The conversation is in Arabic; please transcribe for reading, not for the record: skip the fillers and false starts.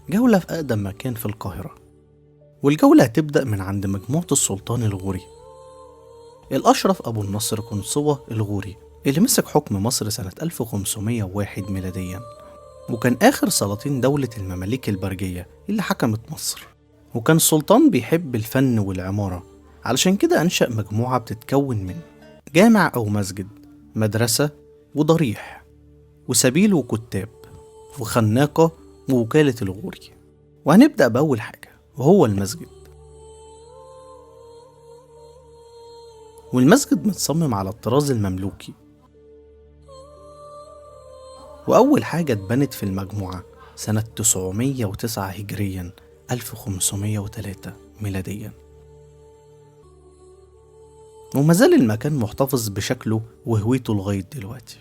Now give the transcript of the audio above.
جولة في أقدم مكان في القاهرة، والجولة هتبدأ من عند مجموعة السلطان الغوري الأشرف أبو النصر قنصوة الغوري، اللي مسك حكم مصر سنة 1501 ميلاديا، وكان آخر سلاطين دولة المماليك البرجية اللي حكمت مصر. وكان السلطان بيحب الفن والعمارة، علشان كده أنشأ مجموعة بتتكون من جامع أو مسجد، مدرسة وضريح وسبيل وكتاب وخناقة ووكالة الغوري. وهنبدأ بأول حاجة وهو المسجد. والمسجد متصمم على الطراز المملوكي، وأول حاجة اتبنت في المجموعة سنة 909 هجريا 1503 ميلاديا، ومازال المكان محتفظ بشكله وهويته لغاية دلوقتي.